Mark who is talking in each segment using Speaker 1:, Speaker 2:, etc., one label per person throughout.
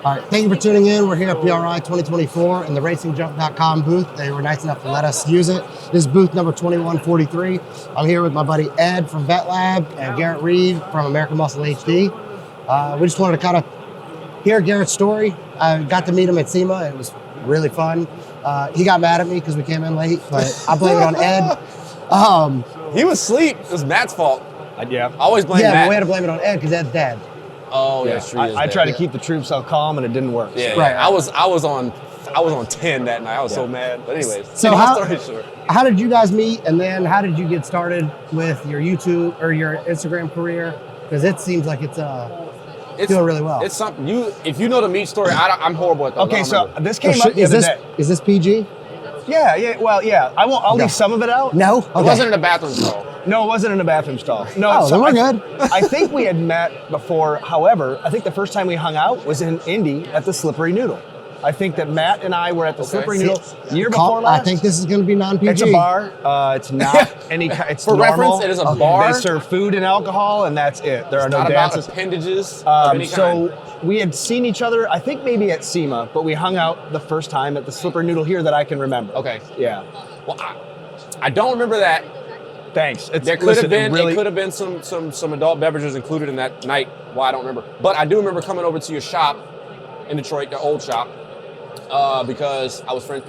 Speaker 1: All right, thank you for tuning in. We're here at PRI 2024 in the RacingJump.com booth. They were nice enough to let us use it. This is booth number 2143. I'm here with my buddy Ed from Vet Lab and Garrett Reed from American Muscle HD. We just wanted to kind of hear Garrett's story. I got to meet him at SEMA. It was really fun. He got mad at me because we came in late, but I blame it on Ed.
Speaker 2: He was asleep. It was Matt's fault.
Speaker 3: Yeah.
Speaker 2: I always blame Matt.
Speaker 1: Yeah, but we had to blame it on Ed because Ed's dead.
Speaker 2: Oh, yeah, true.
Speaker 3: I tried to keep the troops so calm and it didn't work.
Speaker 2: Yeah,
Speaker 1: Right.
Speaker 2: I was on 10 that night. I was so mad. But anyways,
Speaker 1: So how did you guys meet, and then how did you get started with your YouTube or your Instagram career? Because it seems like it's doing really well.
Speaker 2: It's something if you know the meat story, I'm horrible at those.
Speaker 3: Okay, so this came up the
Speaker 1: is
Speaker 3: other
Speaker 1: this
Speaker 3: day.
Speaker 1: is this PG?
Speaker 3: Yeah. Well, yeah. I'll leave some of it out.
Speaker 1: No,
Speaker 2: It wasn't in a bathroom stall.
Speaker 3: No, it wasn't in a bathroom stall. No,
Speaker 1: Oh, then we're good.
Speaker 3: I think we had met before. However, I think the first time we hung out was in Indy at the Slippery Noodle. I think that Matt and I were at the Slippery Noodle year before last.
Speaker 1: I think this is going to be non-PG.
Speaker 3: It's a bar. It's not any. It's
Speaker 2: For
Speaker 3: normal.
Speaker 2: reference, it is a bar.
Speaker 3: They serve food and alcohol, and that's it. There are no
Speaker 2: Not
Speaker 3: dances.
Speaker 2: about appendages of any
Speaker 3: So
Speaker 2: kind.
Speaker 3: we had seen each other, I think maybe at SEMA, but we hung out the first time at the Slippery Noodle here that I can remember.
Speaker 2: Okay.
Speaker 3: Yeah.
Speaker 2: Well, I don't remember that.
Speaker 3: Thanks.
Speaker 2: There could have been it could have been some adult beverages included in that night. Well, I don't remember, but I do remember coming over to your shop in Detroit, the old shop, because I was friends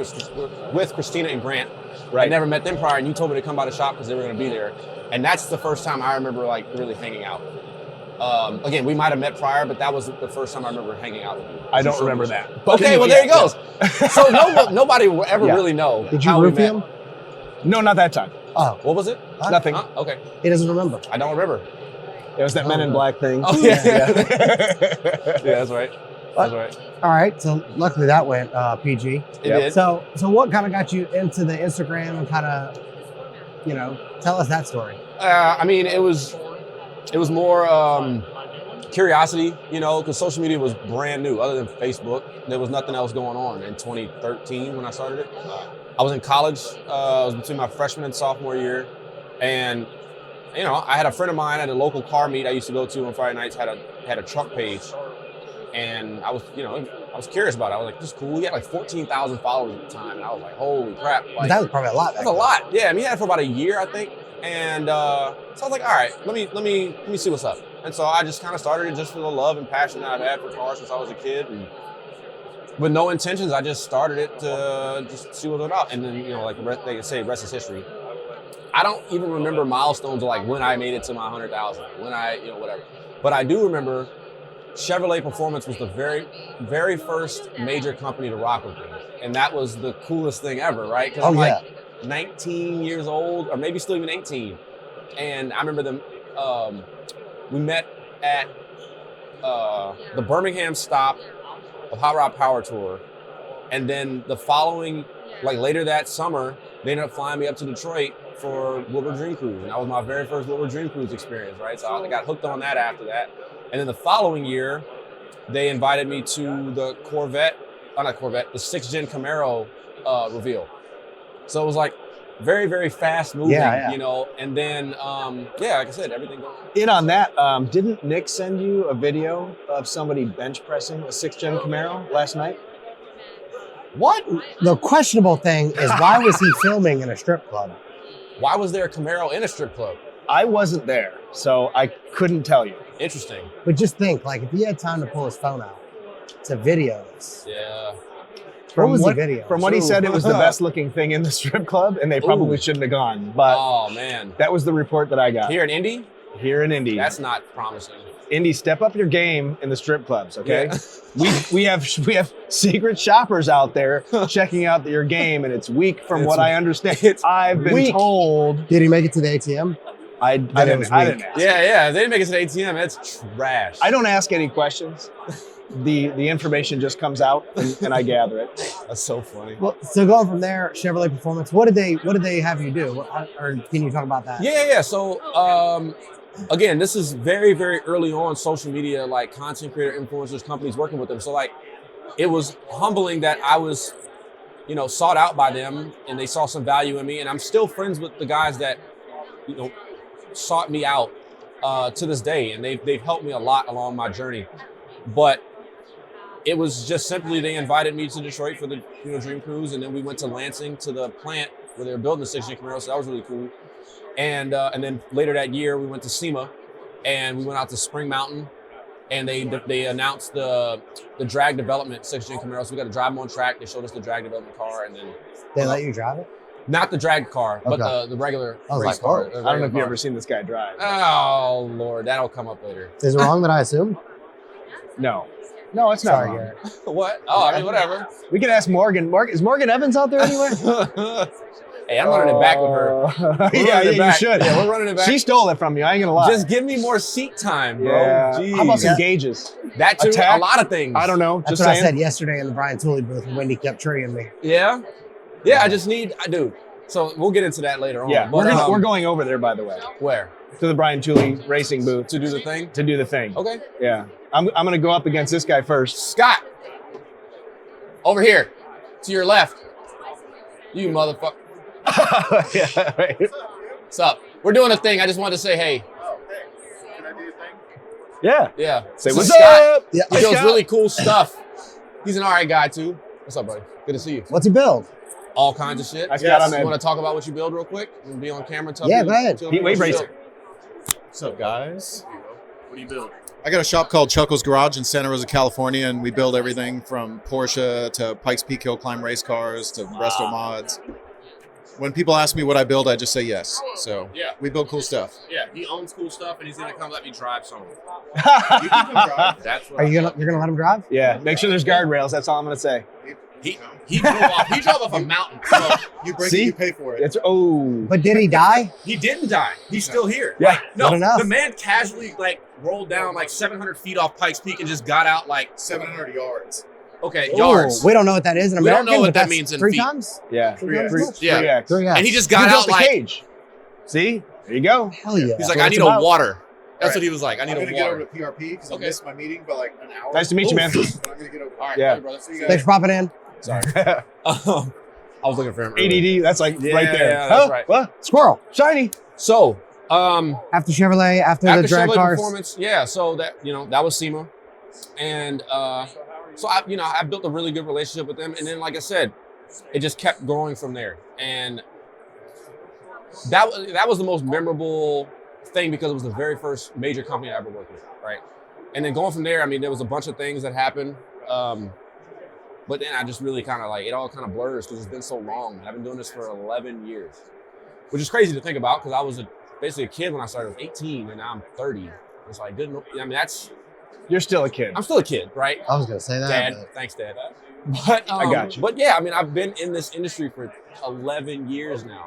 Speaker 2: with Christina and Grant.
Speaker 3: Right.
Speaker 2: I never met them prior, and you told me to come by the shop because they were going to be there, and that's the first time I remember like really hanging out. Again, we might have met prior, but that was the first time I remember hanging out with you.
Speaker 3: I don't remember that.
Speaker 2: But okay, well there he goes. So nobody will ever really know.
Speaker 1: Did you
Speaker 2: how we
Speaker 1: roofie
Speaker 2: met.
Speaker 1: him?
Speaker 3: No, not that time.
Speaker 1: Oh,
Speaker 2: What was it?
Speaker 3: Nothing.
Speaker 2: Okay,
Speaker 1: he doesn't remember.
Speaker 2: I don't remember.
Speaker 3: It was that Men in Black thing.
Speaker 2: Oh yeah, yeah, that's right. That's right.
Speaker 1: All right, so luckily that went PG.
Speaker 2: It did.
Speaker 1: So what kind of got you into the Instagram and kind of, tell us that story.
Speaker 2: I mean, it was more curiosity, because social media was brand new. Other than Facebook, there was nothing else going on in 2013 when I started it. I was in college. It was between my freshman and sophomore year, and I had a friend of mine at a local car meet I used to go to on Friday nights had a truck page, and I was curious about it. I was like, this is cool. He had like 14,000 followers at the time, and I was like, holy crap!
Speaker 1: But
Speaker 2: Like,
Speaker 1: that was probably a lot.
Speaker 2: that's a lot. Yeah, I mean, he had it for about a year, I think. And so I was like, all right, let me see what's up. And so I just kind of started it just for the love and passion that I've had for cars since I was a kid. And with no intentions, I just started it to just see what it was about. And then, like they can say, rest is history. I don't even remember milestones of like when I made it to my 100,000, when I, whatever. But I do remember Chevrolet Performance was the very, very first major company to rock with me. And that was the coolest thing ever, right? Because I'm like 19 years old, or maybe still even 18. And I remember them, we met at the Birmingham stop of Hot Rod Power Tour. And then the following, like later that summer, they ended up flying me up to Detroit for Woodward Dream Cruise. And that was my very first Woodward Dream Cruise experience, right? So I got hooked on that after that. And then the following year, they invited me to the the 6th Gen Camaro reveal. So it was like very, very fast moving, and then, like I said, everything goes.
Speaker 3: In on that, didn't Nick send you a video of somebody bench pressing a 6th Gen Camaro last night?
Speaker 2: What?
Speaker 1: The questionable thing is, why was he filming in a strip club?
Speaker 2: Why was there a Camaro in a strip club?
Speaker 3: I wasn't there, so I couldn't tell you.
Speaker 2: Interesting.
Speaker 1: But just think, like, if he had time to pull his phone out to video this.
Speaker 2: Yeah.
Speaker 1: What was the video?
Speaker 3: From what he said, it was the best looking thing in the strip club, and they probably shouldn't have gone. But
Speaker 2: oh man,
Speaker 3: that was the report that I got.
Speaker 2: Here in Indy?
Speaker 3: Here in Indy.
Speaker 2: That's not promising.
Speaker 3: Indy, step up your game in the strip clubs, okay? Yeah. We have secret shoppers out there checking out your game, and it's weak from what I understand. I've been told.
Speaker 1: Did he make it to the ATM?
Speaker 3: I didn't ask.
Speaker 2: Yeah. If they didn't make it to the ATM, that's trash.
Speaker 3: I don't ask any questions. The information just comes out and I gather it.
Speaker 2: That's so funny.
Speaker 1: Well, so going from there, Chevrolet Performance, what did they have you do? Or can you talk about that?
Speaker 2: Yeah. So again, this is very, very early on social media, like content creator, influencers, companies working with them. So like, it was humbling that I was, sought out by them and they saw some value in me. And I'm still friends with the guys that, sought me out to this day. And they've helped me a lot along my journey. But it was just simply they invited me to Detroit for the Dream Cruise, and then we went to Lansing to the plant where they were building the 6-gen Camaro. So that was really cool. And then later that year we went to SEMA, and we went out to Spring Mountain, and they announced the drag development 6-gen Camaro. So we got to drive them on track. They showed us the drag development car, and then
Speaker 1: They let you drive it?
Speaker 2: not the drag car, but
Speaker 1: Okay.
Speaker 2: the regular
Speaker 1: I was
Speaker 2: race
Speaker 1: like,
Speaker 2: car.
Speaker 1: oh.
Speaker 2: the
Speaker 3: I don't know
Speaker 2: regular
Speaker 3: if you've
Speaker 2: car.
Speaker 3: ever seen this guy drive.
Speaker 2: Oh Lord, that'll come up later.
Speaker 1: Is it wrong that I assumed?
Speaker 3: No, it's not.
Speaker 1: Sorry,
Speaker 3: wrong.
Speaker 1: Garrett.
Speaker 2: What? Oh, I mean, whatever.
Speaker 3: We can ask Morgan. Is Morgan Evans out there anywhere?
Speaker 2: Hey, I'm running it back with her. We're
Speaker 3: yeah,
Speaker 2: running it
Speaker 3: you
Speaker 2: back.
Speaker 3: should.
Speaker 2: Yeah, we're running it back.
Speaker 3: She stole it from you. I ain't gonna lie.
Speaker 2: Just give me more seat time, bro.
Speaker 3: yeah.
Speaker 2: Jeez.
Speaker 3: How about some gauges?
Speaker 2: That too?
Speaker 3: Attack?
Speaker 2: A lot of things.
Speaker 3: I don't know.
Speaker 1: That's
Speaker 3: Just
Speaker 1: what
Speaker 3: saying.
Speaker 1: I said yesterday in the Brian Tooley booth when Wendy kept treeing me.
Speaker 2: Yeah? Yeah, I just need, dude. So we'll get into that later on.
Speaker 3: Yeah,
Speaker 2: But,
Speaker 3: we're going over there, by the way,
Speaker 2: Where?
Speaker 3: to the Brian Tooley racing booth
Speaker 2: To do the thing?
Speaker 3: to do the thing.
Speaker 2: Okay.
Speaker 3: Yeah, I'm gonna go up against this guy first.
Speaker 2: Scott. Over here. To your left. You motherfucker.
Speaker 3: Yeah, right.
Speaker 2: What's up? We're doing a thing. I just wanted to say, hey.
Speaker 3: Yeah.
Speaker 2: Yeah.
Speaker 3: Say
Speaker 2: So
Speaker 3: what's
Speaker 2: Scott,
Speaker 3: up.
Speaker 1: Yeah.
Speaker 2: He builds
Speaker 3: Scott.
Speaker 2: really cool stuff. He's an all right guy, too. What's up, buddy? Good to see you.
Speaker 1: What's he build?
Speaker 2: All kinds of shit.
Speaker 3: I got on
Speaker 2: You
Speaker 3: that.
Speaker 2: want to talk about what you build real quick? And be on camera and tell
Speaker 1: Yeah,
Speaker 2: people-
Speaker 1: go ahead.
Speaker 2: tell
Speaker 3: Heat
Speaker 2: people
Speaker 3: wave
Speaker 2: what you
Speaker 3: racer.
Speaker 2: build.
Speaker 4: What's up, guys?
Speaker 5: What do you build?
Speaker 4: I got a shop called Chuckle's Garage in Santa Rosa, California, and we build everything from Porsche to Pikes Peak Hill Climb race cars to resto mods. When people ask me what I build, I just say yes. So
Speaker 5: Yeah.
Speaker 4: we build cool stuff.
Speaker 5: Yeah, he owns cool stuff, and he's gonna come let me drive some.
Speaker 4: You can come drive.
Speaker 5: That's what
Speaker 1: Are you're gonna let him drive?
Speaker 3: Yeah. Make sure there's guardrails. That's all I'm gonna say.
Speaker 5: he drove off a mountain. So
Speaker 4: You break
Speaker 3: See?
Speaker 4: it, you pay for it.
Speaker 3: It's oh.
Speaker 1: But did he die?
Speaker 5: he didn't die. He's still here.
Speaker 3: Yeah.
Speaker 5: Like, no,
Speaker 1: Good enough.
Speaker 5: the man casually like rolled down like 700 feet off Pikes Peak and just got out like
Speaker 4: 700 yards.
Speaker 5: okay
Speaker 1: Ooh,
Speaker 5: yards.
Speaker 1: we don't know what that is in
Speaker 5: We don't
Speaker 1: American.
Speaker 5: know what
Speaker 1: but
Speaker 5: that
Speaker 1: that's
Speaker 5: means in
Speaker 1: 3
Speaker 5: feet.
Speaker 1: times.
Speaker 3: Yeah.
Speaker 1: 3 times
Speaker 4: Three-
Speaker 1: as much?
Speaker 5: Yeah.
Speaker 3: 3X.
Speaker 1: 3X.
Speaker 5: And he just
Speaker 3: You
Speaker 5: got
Speaker 3: built
Speaker 5: out
Speaker 3: the
Speaker 5: like
Speaker 3: cage. See? There you go.
Speaker 1: Hell yeah.
Speaker 5: he's like,
Speaker 3: what
Speaker 5: I
Speaker 3: it's
Speaker 5: need
Speaker 3: about.
Speaker 5: a water. That's
Speaker 4: Right.
Speaker 5: what he was like. I need
Speaker 4: I'm
Speaker 5: a
Speaker 4: gonna get over
Speaker 5: water.
Speaker 4: to PRP because
Speaker 5: Okay.
Speaker 4: I missed my meeting by like an hour.
Speaker 3: Nice to meet you, man.
Speaker 4: But I'm gonna get over.
Speaker 5: All right,
Speaker 3: Yeah.
Speaker 5: bye, brother.
Speaker 4: See you
Speaker 1: Thanks
Speaker 4: guys.
Speaker 1: for popping in.
Speaker 2: Sorry. I was looking for him. earlier.
Speaker 3: ADD. That's like
Speaker 2: Yeah,
Speaker 3: right there.
Speaker 2: yeah, that's
Speaker 3: Huh?
Speaker 2: right.
Speaker 3: What?
Speaker 1: Squirrel.
Speaker 3: Shiny.
Speaker 2: So,
Speaker 1: After Chevrolet, after
Speaker 2: after
Speaker 1: the drag
Speaker 2: Chevrolet
Speaker 1: cars.
Speaker 2: Performance, yeah. So that was SEMA, and so I built a really good relationship with them, and then like I said, it just kept growing from there, and that was the most memorable thing because it was the very first major company I ever worked with, right? And then going from there, I mean, there was a bunch of things that happened, but then I just really kind of like it all kind of blurs because it's been so long. I've been doing this for 11 years, which is crazy to think about because I was basically a kid when I started. I was 18, and now I'm 30. It's like good. I mean,
Speaker 3: You're still a kid.
Speaker 2: I'm still a kid, right?
Speaker 1: I was gonna say that.
Speaker 2: Dad,
Speaker 1: but-
Speaker 2: thanks, Dad. But
Speaker 3: I got you.
Speaker 2: But yeah, I mean, I've been in this industry for 11 years now.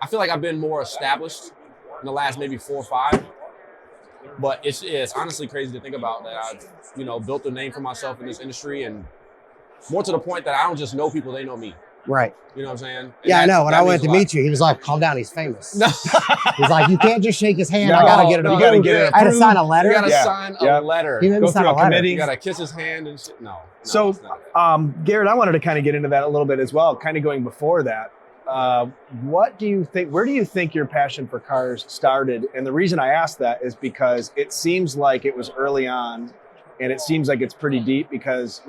Speaker 2: I feel like I've been more established in the last maybe 4 or 5. But it's honestly crazy to think about that I've built a name for myself in this industry, and more to the point that I don't just know people; they know me.
Speaker 1: Right.
Speaker 2: You know what I'm saying? And
Speaker 1: Yeah, I know. When
Speaker 2: that
Speaker 1: I went
Speaker 2: means
Speaker 1: to
Speaker 2: a lot.
Speaker 1: meet you, he was like, "Calm down, he's famous."
Speaker 2: No,
Speaker 1: He's like, "You can't just shake his hand.
Speaker 3: No,
Speaker 1: I gotta get it.
Speaker 2: no,
Speaker 3: you gotta
Speaker 1: approved."
Speaker 3: get it
Speaker 1: I had to
Speaker 3: approved.
Speaker 1: sign a letter.
Speaker 2: you gotta
Speaker 3: Yeah.
Speaker 2: sign
Speaker 3: Yeah.
Speaker 2: a letter.
Speaker 1: He made me
Speaker 3: Go
Speaker 1: sign
Speaker 3: through
Speaker 1: a
Speaker 3: a
Speaker 1: letter.
Speaker 3: committee.
Speaker 2: You gotta kiss his hand and shit. No.
Speaker 3: So,
Speaker 2: it's not.
Speaker 3: Garrett, I wanted to kind of get into that a little bit as well, kind of going before that. What do you think, where do you think your passion for cars started? And the reason I ask that is because it seems like it was early on, and it seems like it's pretty deep because,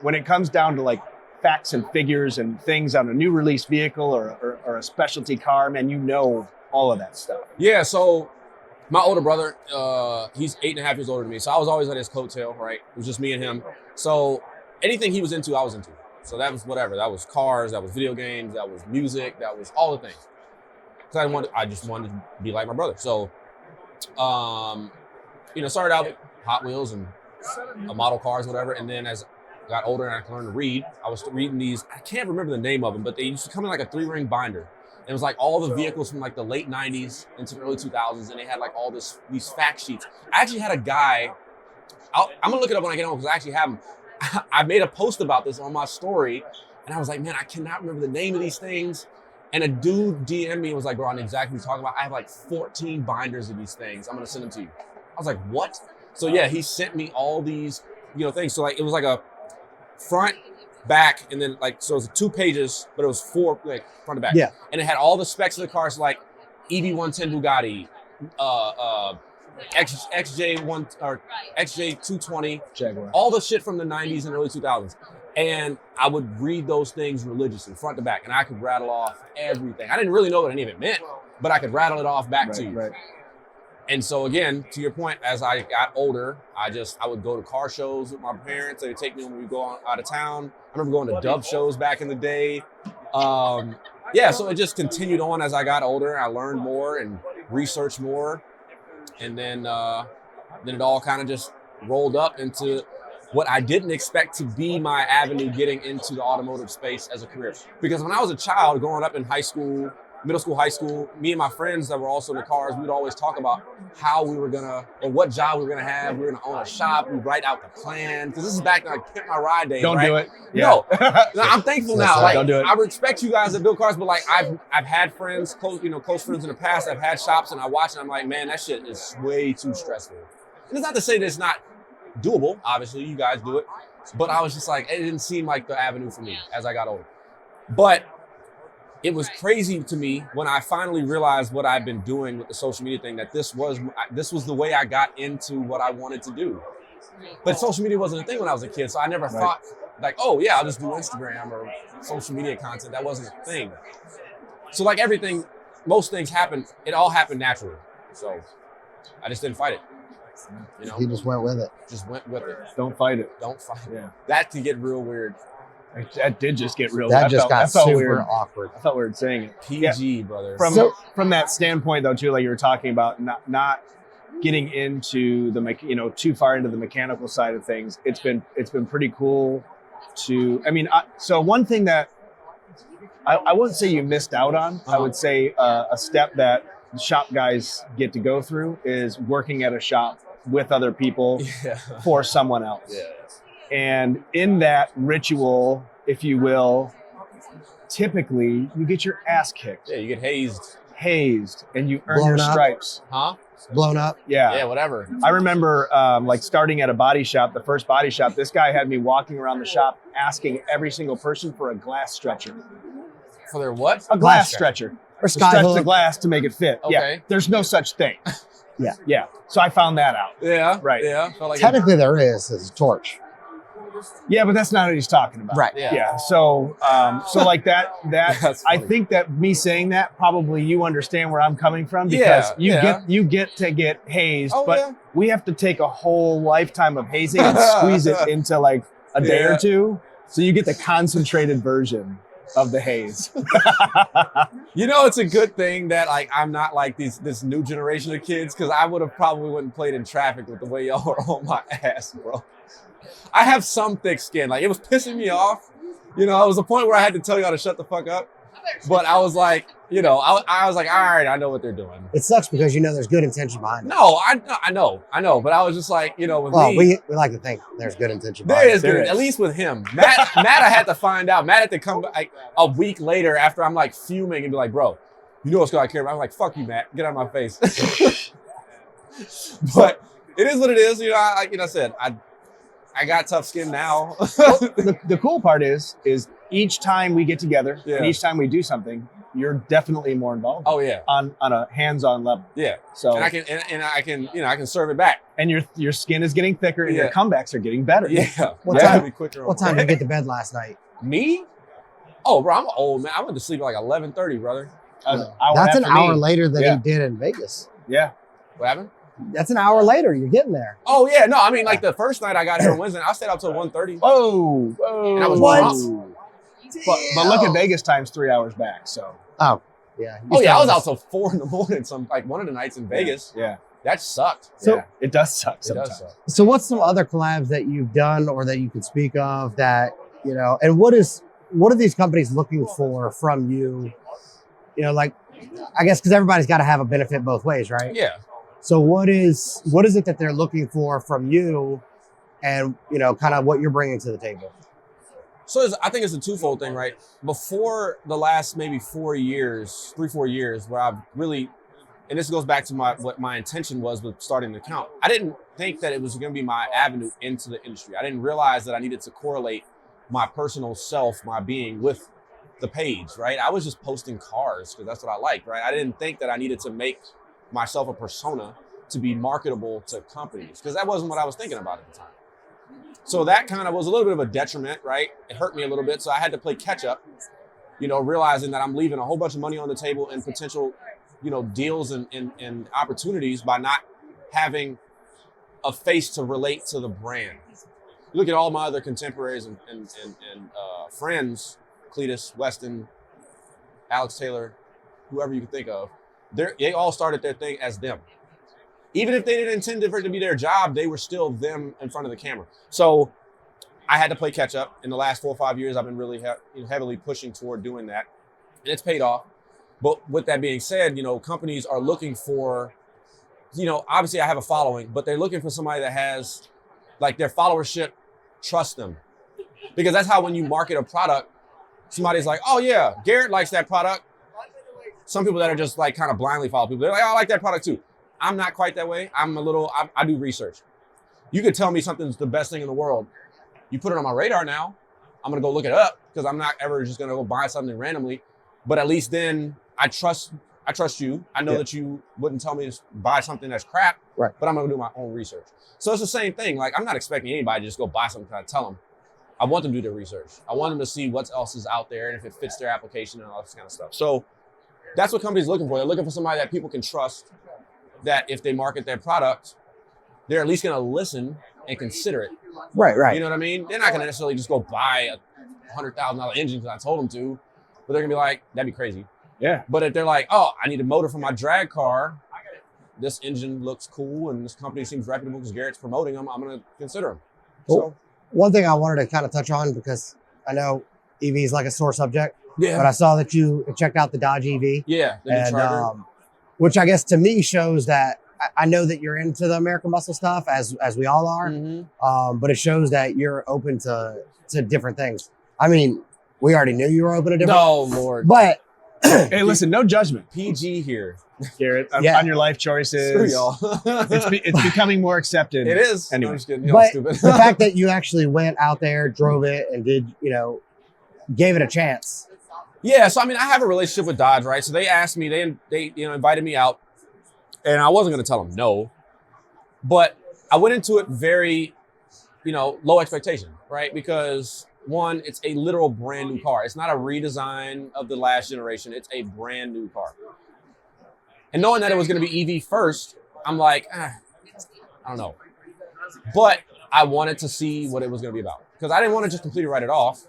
Speaker 3: when it comes down to like facts and figures and things on a new release vehicle or a specialty car, man, all of that stuff.
Speaker 2: Yeah, so my older brother, he's 8.5 years older than me. So I was always at his coattail, right? It was just me and him. So anything he was into, I was into. So that was whatever. That was cars, that was video games, that was music, that was all the things. Because I just wanted to be like my brother. So, started out with Hot Wheels and model cars, whatever. And then as I got older and I learned to read, I was reading these, I can't remember the name of them, but they used to come in like a 3-ring binder. It was like all the vehicles from like the late 90s into the early 2000s, and they had like all these fact sheets. I actually had a guy, I'm gonna look it up when I get home because I actually have them. I made a post about this on my story, and I was like, man, I cannot remember the name of these things. And a dude DM'd me and was like, bro, I know exactly what you're talking about. I have like 14 binders of these things. I'm gonna send them to you. I was like, what? So yeah, he sent me all these, things. So like it was like a front, back, and then so it was 2 pages, but it was 4 like front to back.
Speaker 1: Yeah.
Speaker 2: And it had all the specs of the cars, like EV110 Bugatti, XJ1 or XJ220,
Speaker 3: Jaguar.
Speaker 2: all the shit from the 90s and early 2000s. And I would read those things religiously, front to back, and I could rattle off everything. I didn't really know what any of it meant, but I could rattle it off back to you.
Speaker 3: Right.
Speaker 2: And so again, to your point, as I got older, I would go to car shows with my parents. They would take me when we would go out of town. I remember going to dub shows back in the day. So it just continued on as I got older. I learned more and researched more. And then it all kind of just rolled up into what I didn't expect to be my avenue getting into the automotive space as a career. Because when I was a child growing up in high school, middle school, high school, me and my friends that were also in the cars, we'd always talk about how we were gonna, or what job we were gonna have. We were gonna own a shop. We'd write out the plan. Because this is back in like Pimp My Ride days.
Speaker 3: Don't
Speaker 2: right?
Speaker 3: do it.
Speaker 2: No, I'm thankful now. Like,
Speaker 3: don't do it.
Speaker 2: I respect you guys that build cars, but like I've had friends, close friends in the past. I've had shops, and I watch, and I'm like, man, that shit is way too stressful. And it's not to say that it's not doable. Obviously, you guys do it, but I was just like, it didn't seem like the avenue for me as I got older. But it was crazy to me when I finally realized what I've been doing with the social media thing, that this was the way I got into what I wanted to do. But social media wasn't a thing when I was a kid, so I never thought like, oh yeah, I'll just do Instagram or social media content. That wasn't a thing. So like everything, most things happened, it all happened naturally. So I just didn't fight it.
Speaker 1: He just went with it.
Speaker 2: Just went with it.
Speaker 3: Don't fight it.
Speaker 2: Don't fight it.
Speaker 3: Yeah.
Speaker 2: That could get real weird.
Speaker 3: That did just get real.
Speaker 1: That just got
Speaker 3: felt
Speaker 1: super
Speaker 3: weird.
Speaker 1: awkward.
Speaker 3: I felt weird saying it.
Speaker 2: PG, brother.
Speaker 3: From that standpoint, though, too, like you were talking about, not getting into the too far into the mechanical side of things. It's been pretty cool to. I mean, so one thing that I wouldn't say you missed out on. I would say a step that shop guys get to go through is working at a shop with other people for someone else.
Speaker 2: Yeah.
Speaker 3: And in that ritual, if you will, typically you get your ass kicked.
Speaker 2: Yeah, you get hazed.
Speaker 3: And you earn
Speaker 1: Blown
Speaker 3: your
Speaker 1: up.
Speaker 3: stripes.
Speaker 2: Huh?
Speaker 1: Blown up.
Speaker 2: Yeah, whatever.
Speaker 3: I remember like starting at a body shop, the first body shop, this guy had me walking around the shop asking every single person for a glass stretcher.
Speaker 2: For their what?
Speaker 3: A glass stretcher.
Speaker 1: Or
Speaker 3: To stretch the
Speaker 1: skyhook.
Speaker 3: glass to make it fit.
Speaker 2: Okay.
Speaker 3: Yeah, there's no such thing.
Speaker 1: Yeah.
Speaker 3: Yeah. So I found that out.
Speaker 2: Yeah.
Speaker 3: Right.
Speaker 2: Yeah. Felt like
Speaker 1: Technically, there is a torch.
Speaker 3: Yeah, but that's not what he's talking about.
Speaker 1: Right.
Speaker 2: Yeah.
Speaker 3: So like that
Speaker 2: That's
Speaker 3: I
Speaker 2: funny.
Speaker 3: think that me saying that, probably you understand where I'm coming from, because you get to get hazed,
Speaker 2: Oh,
Speaker 3: but
Speaker 2: yeah.
Speaker 3: we have to take a whole lifetime of hazing and squeeze it into like a day or two. So you get the concentrated version of the haze.
Speaker 2: It's a good thing that like I'm not like this new generation of kids, because I would have probably went and played in traffic with the way y'all were on my ass, bro. I have some thick skin. Like, it was pissing me off. It was a point where I had to tell y'all to shut the fuck up. But I was like, I was like, all right, I know what they're doing.
Speaker 1: It sucks because there's good intention behind it.
Speaker 2: No, I know. But I was just like, with
Speaker 1: Well,
Speaker 2: me,
Speaker 1: we like to think there's good intention
Speaker 2: there
Speaker 1: behind
Speaker 2: is
Speaker 1: it.
Speaker 2: good, at least with him. Matt, I had to find out. Matt had to come like a week later after I'm like fuming and be like, bro, you know what's going to care about? I'm like, fuck you, Matt. Get out of my face. But it is what it is. Like I said, I got tough skin now.
Speaker 3: The cool part is each time we get together and
Speaker 2: Yeah.
Speaker 3: each time we do something, you're definitely more involved.
Speaker 2: Oh yeah.
Speaker 3: On a hands-on level.
Speaker 2: Yeah.
Speaker 3: So
Speaker 2: And I can I can serve it back.
Speaker 3: and your skin is getting thicker and your
Speaker 2: Yeah.
Speaker 3: comebacks are getting better.
Speaker 2: Yeah.
Speaker 1: What
Speaker 2: I gotta
Speaker 1: time-
Speaker 2: be quicker on
Speaker 1: What time did you get to bed last night?
Speaker 2: Me? Oh, bro, I'm an old man. I went to sleep at like 11:30, brother.
Speaker 1: That's an hour later than
Speaker 3: Yeah.
Speaker 1: he did in Vegas.
Speaker 3: Yeah.
Speaker 2: What happened?
Speaker 1: That's an hour later. You're getting there.
Speaker 2: Oh yeah, no, I mean like the first night I got here on Wednesday, I stayed out till 1:30.
Speaker 3: Whoa.
Speaker 2: And I was
Speaker 1: What?
Speaker 2: drunk.
Speaker 3: But look at Vegas times 3 hours back. So
Speaker 1: Oh, yeah.
Speaker 2: Oh yeah, I was out till 4 a.m. some like one of the nights in Vegas.
Speaker 3: yeah.
Speaker 2: That sucked.
Speaker 1: So-
Speaker 3: Yeah. It does suck
Speaker 2: It
Speaker 3: sometimes.
Speaker 2: does suck.
Speaker 1: So what's some other collabs that you've done or that you could speak of that, and what are these companies looking for from you? Like, I guess because everybody's got to have a benefit both ways, right?
Speaker 2: Yeah.
Speaker 1: So what is it that they're looking for from you and, kind of what you're bringing to the table?
Speaker 2: So I think it's a twofold thing, right? Before the last maybe 4 years, 3-4 years, where I've really, and this goes back to what my intention was with starting the account. I didn't think that it was going to be my avenue into the industry. I didn't realize that I needed to correlate my personal self, my being, with the page, right? I was just posting cars because that's what I liked, right? I didn't think that I needed to make myself a persona to be marketable to companies, because that wasn't what I was thinking about at the time. So that kind of was a little bit of a detriment, right? It hurt me a little bit. So I had to play catch up, you know, realizing that I'm leaving a whole bunch of money on the table and potential, you know, deals and opportunities by not having a face to relate to the brand. You look at all my other contemporaries and friends, Cletus, Weston, Alex Taylor, whoever you can think of, they all started their thing as them. Even if they didn't intend for it to be their job, they were still them in front of the camera. So I had to play catch up. In the last 4 or 5 years, I've been really heavily pushing toward doing that. And it's paid off. But with that being said, you know, companies are looking for, you know, obviously I have a following, but they're looking for somebody that has, like, their followership trust them. Because that's how when you market a product, somebody's like, oh yeah, Garrett likes that product. Some people that are just like kind of blindly follow people, they're like, oh, I like that product too. I'm not quite that way. I do research. You could tell me something's the best thing in the world. You put it on my radar now, I'm gonna go look it up, because I'm not ever just gonna go buy something randomly. But at least then I trust you. I know that you wouldn't tell me to buy something that's crap,
Speaker 1: Right.
Speaker 2: But I'm gonna do my own research. So it's the same thing. Like, I'm not expecting anybody to just go buy something because I tell them. I want them to do their research. I want them to see what else is out there and if it fits their application and all this kind of stuff. So that's what companies are looking for. They're looking for somebody that people can trust, that if they market their product, they're at least going to listen and consider it.
Speaker 1: Right.
Speaker 2: You know what I mean? They're not going to necessarily just go buy a $100,000 engine because I told them to, but they're going to be like, that'd be crazy.
Speaker 3: Yeah.
Speaker 2: But if they're like, oh, I need a motor for my drag car, this engine looks cool and this company seems reputable because Garrett's promoting them, I'm going to consider them.
Speaker 1: Well, one thing I wanted to kind of touch on, because I know EV is like a sore subject,
Speaker 2: Yeah.
Speaker 1: but I saw that you checked out the Dodge EV.
Speaker 2: Yeah. The new Charger.
Speaker 1: Which I guess to me shows that I know that you're into the American Muscle stuff, as we all are.
Speaker 2: Mm-hmm.
Speaker 1: But it shows that you're open to different things. I mean, we already knew you were open to different.
Speaker 2: No, Lord.
Speaker 1: But
Speaker 3: Hey, listen, no judgment,
Speaker 2: PG here.
Speaker 3: Garrett,
Speaker 1: Yeah.
Speaker 3: on your life choices.
Speaker 2: Screw y'all.
Speaker 3: It's becoming more accepted.
Speaker 2: It is.
Speaker 3: Anyway.
Speaker 2: No, I'm just kidding. Y'all
Speaker 1: but
Speaker 2: stupid.
Speaker 1: the fact that you actually went out there, drove it, and did, you know, gave it a chance.
Speaker 2: Yeah, so I mean, I have a relationship with Dodge, right? So they asked me, they invited me out, and I wasn't going to tell them no, but I went into it very, low expectation, right? Because one, it's a literal brand new car. It's not a redesign of the last generation. It's a brand new car. And knowing that it was going to be EV first, I'm like, I don't know. But I wanted to see what it was going to be about, because I didn't want to just completely write it off.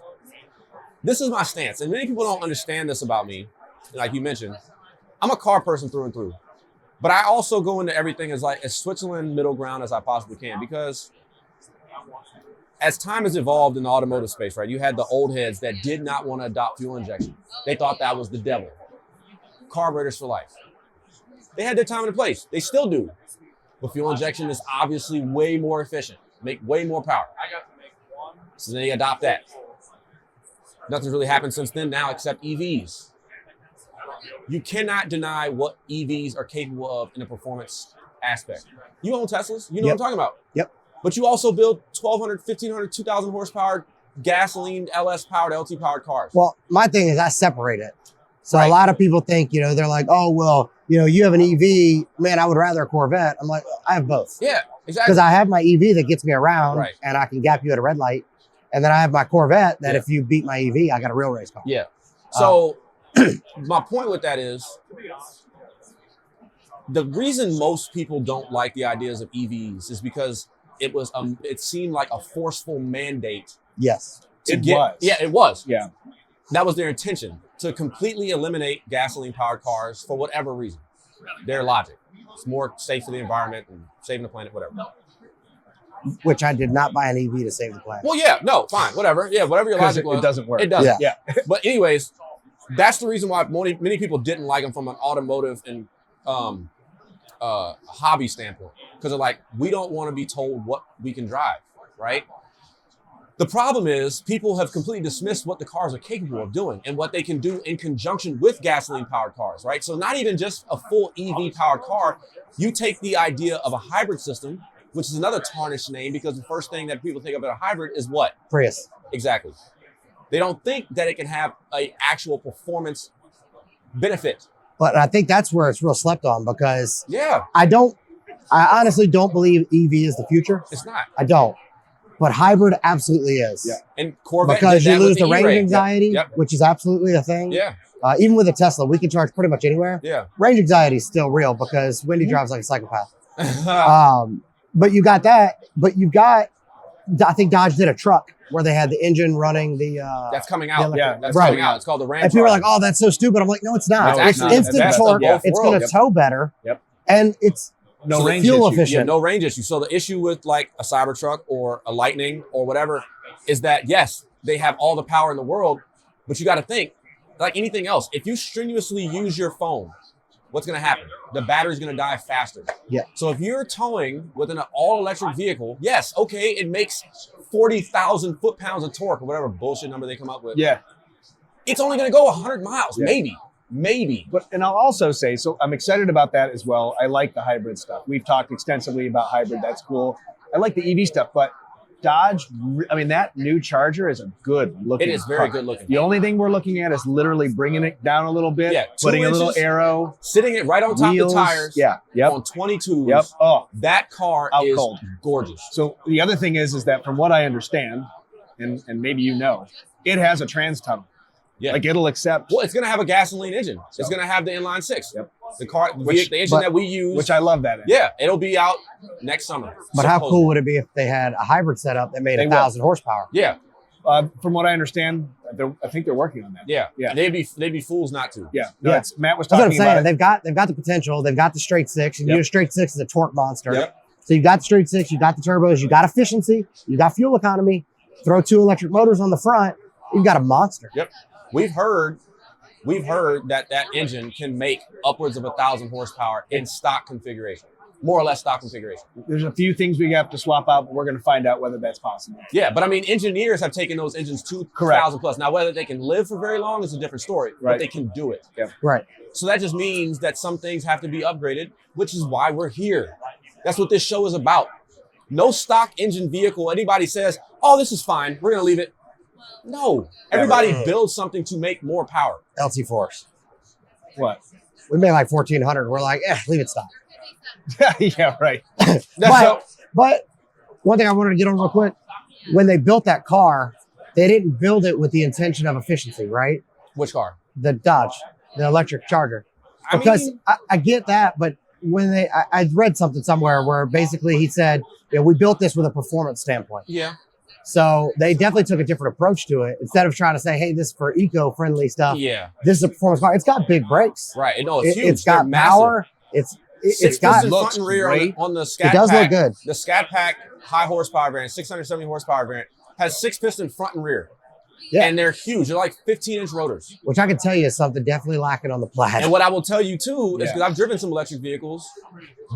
Speaker 2: This is my stance, and many people don't understand this about me. Like you mentioned, I'm a car person through and through, but I also go into everything as Switzerland middle ground as I possibly can, because as time has evolved in the automotive space, right, you had the old heads that did not want to adopt fuel injection. They thought that was the devil. Carburetors for life. They had their time and a place. They still do. But fuel injection is obviously way more efficient, make way more power. So they adopt that. Nothing's really happened since then now except EVs. You cannot deny what EVs are capable of in a performance aspect. You own Teslas, you know what I'm talking about.
Speaker 1: Yep.
Speaker 2: But you also build 1,200, 1,500, 2,000 horsepower gasoline, LS powered, LT powered cars.
Speaker 1: Well, my thing is I separate it. So
Speaker 2: Right.
Speaker 1: a lot of people think, they're like, oh, well, you have an EV, man, I would rather a Corvette. I'm like, I have both.
Speaker 2: Yeah, exactly.
Speaker 1: Because I have my EV that gets me around,
Speaker 2: Right.
Speaker 1: and I can gap you at a red light. And then I have my Corvette that
Speaker 2: Yeah.
Speaker 1: if you beat my EV, I got a real race car.
Speaker 2: Yeah. So my point with that is the reason most people don't like the ideas of EVs is because it seemed like a forceful mandate.
Speaker 1: Yes.
Speaker 3: Was.
Speaker 2: Yeah, it was.
Speaker 3: Yeah.
Speaker 2: That was their intention, to completely eliminate gasoline powered cars for whatever reason. Their logic. It's more safe for the environment and saving the planet, whatever.
Speaker 1: Which I did not buy an EV to save the planet.
Speaker 2: Well, yeah, no, fine, whatever. Yeah, whatever your logic was.
Speaker 3: It doesn't work.
Speaker 2: It doesn't.
Speaker 1: Yeah.
Speaker 2: But anyways, that's the reason why many people didn't like them from an automotive and hobby standpoint. Because they're like, we don't want to be told what we can drive, right? The problem is people have completely dismissed what the cars are capable of doing and what they can do in conjunction with gasoline-powered cars, right? So not even just a full EV-powered car. You take the idea of a hybrid system, which is another tarnished name, because the first thing that people think about a hybrid is what?
Speaker 1: Prius.
Speaker 2: Exactly. They don't think that it can have an actual performance benefit.
Speaker 1: But I think that's where it's real slept on, because
Speaker 2: Yeah.
Speaker 1: I don't I honestly don't believe EV is the future.
Speaker 2: It's not.
Speaker 1: I don't. But hybrid absolutely is.
Speaker 3: Yeah.
Speaker 2: And Corvette
Speaker 1: Because
Speaker 2: did
Speaker 1: you
Speaker 2: that with
Speaker 1: lose the range
Speaker 2: E-Ray.
Speaker 1: anxiety,
Speaker 2: Yep.
Speaker 1: which is absolutely a thing.
Speaker 2: Yeah.
Speaker 1: Even with a Tesla, we can charge pretty much anywhere.
Speaker 2: Yeah.
Speaker 1: Range anxiety is still real because Wendy drives like a psychopath.
Speaker 2: Yeah.
Speaker 1: But you got that. But you've got, I think Dodge did a truck where they had the engine running the.
Speaker 2: That's coming out.
Speaker 1: Yeah,
Speaker 2: That's
Speaker 1: right.
Speaker 2: coming out. It's called the Ram.
Speaker 1: And people are like, "Oh, that's so stupid." I'm like, "No, it's not.
Speaker 2: No,
Speaker 1: It's
Speaker 2: it's not.
Speaker 1: instant
Speaker 2: That's
Speaker 1: torque.
Speaker 2: the
Speaker 1: It's
Speaker 2: world.
Speaker 1: going to tow better.
Speaker 3: Yep.
Speaker 1: And it's
Speaker 3: No
Speaker 2: So the
Speaker 3: range
Speaker 1: fuel
Speaker 3: issue.
Speaker 1: efficient.
Speaker 2: Yeah, no range issue. So the issue with like a Cybertruck or a Lightning or whatever is that yes, they have all the power in the world, but you got to think like anything else. If you strenuously use your phone, what's going to happen? The battery's going to die faster.
Speaker 1: Yeah.
Speaker 2: So if you're towing with an all-electric vehicle, yes, okay, it makes 40,000 foot-pounds of torque or whatever bullshit number they come up with.
Speaker 3: Yeah.
Speaker 2: It's only going to go 100 miles,
Speaker 3: Yeah.
Speaker 2: maybe.
Speaker 3: But and I'll also say, so I'm excited about that as well. I like the hybrid stuff. We've talked extensively about hybrid. That's cool. I like the EV stuff, but Dodge, I mean, that new Charger is a good looking.
Speaker 2: It is very good looking.
Speaker 3: The only thing we're looking at is literally bringing it down a little bit,
Speaker 2: Yeah, 2
Speaker 3: putting a little
Speaker 2: inches,
Speaker 3: arrow,
Speaker 2: Sitting it right on top
Speaker 3: wheels.
Speaker 2: of the tires.
Speaker 3: Yeah. Yep.
Speaker 2: On 22s.
Speaker 3: Yep. Oh.
Speaker 2: That car
Speaker 3: Out
Speaker 2: is
Speaker 3: cold.
Speaker 2: gorgeous.
Speaker 3: So the other thing is that from what I understand, and maybe you know, it has a trans tunnel.
Speaker 2: Yeah.
Speaker 3: Like it'll accept,
Speaker 2: Well, it's going to have a gasoline engine. It's
Speaker 3: So-
Speaker 2: going to have the inline six.
Speaker 3: Yep.
Speaker 2: The car,
Speaker 3: Which-
Speaker 2: the engine
Speaker 1: but-
Speaker 2: that we use.
Speaker 3: which I love that.
Speaker 2: Yeah, it'll be out next summer.
Speaker 1: But how
Speaker 2: supposedly.
Speaker 1: cool would it be if they had a hybrid setup that made
Speaker 3: They
Speaker 1: 1,000 horsepower?
Speaker 2: Yeah,
Speaker 3: From what I understand, I think they're working on that.
Speaker 2: yeah,
Speaker 3: Yeah.
Speaker 2: They'd be fools not to.
Speaker 3: Yeah. No,
Speaker 1: Yeah.
Speaker 3: It's, Matt was
Speaker 1: That's what I'm
Speaker 3: talking about
Speaker 1: saying.
Speaker 3: it.
Speaker 1: They've got the potential. They've got the straight six. And
Speaker 3: Yep.
Speaker 1: your straight six is a torque monster.
Speaker 2: Yep.
Speaker 1: So you got the straight six, you got the turbos, you got efficiency, you got fuel economy. Throw 2 electric motors on the front, you've got a monster.
Speaker 2: Yep. We've heard that engine can make upwards of 1,000 horsepower in stock configuration, more or less stock configuration.
Speaker 3: There's a few things we have to swap out, but we're going to find out whether that's possible.
Speaker 2: Yeah, but I mean, engineers have taken those engines to 2,000 plus. Now, whether they can live for very long is a different story,
Speaker 3: Right.
Speaker 2: but they can do it.
Speaker 1: Right.
Speaker 2: So that just means that some things have to be upgraded, which is why we're here. That's what this show is about. No stock engine vehicle, anybody says, oh, this is fine, we're going to leave it. No, everybody builds something to make more power.
Speaker 1: LT Force.
Speaker 3: What?
Speaker 1: We made like 1,400. We're like, leave it stock.
Speaker 3: Yeah, right.
Speaker 1: But one thing I wanted to get on real quick, when they built that car, they didn't build it with the intention of efficiency, right?
Speaker 2: Which car?
Speaker 1: The Dodge, the electric Charger.
Speaker 2: I
Speaker 1: Because
Speaker 2: mean,
Speaker 1: I get that, but when I read something somewhere where basically he said, we built this with a performance standpoint.
Speaker 2: yeah.
Speaker 1: So they definitely took a different approach to it. Instead of trying to say, hey, this is for eco-friendly stuff.
Speaker 2: Yeah.
Speaker 1: This is a performance car. It's got big brakes.
Speaker 2: Right. No, it's huge.
Speaker 1: It's got
Speaker 2: They're
Speaker 1: power. It's
Speaker 2: Six
Speaker 1: got
Speaker 2: piston
Speaker 3: looks
Speaker 2: front and rear
Speaker 3: great.
Speaker 2: on the Scat
Speaker 1: It does
Speaker 2: Pack.
Speaker 1: look good.
Speaker 2: The Scat Pack high horsepower variant, 670 horsepower variant, has 6 piston front and rear.
Speaker 1: Yeah.
Speaker 2: And they're huge. They're like 15-inch rotors.
Speaker 1: which I can tell you is something definitely lacking on the Plaid.
Speaker 2: And what I will tell you too is
Speaker 3: Yeah.
Speaker 2: because I've driven some electric vehicles,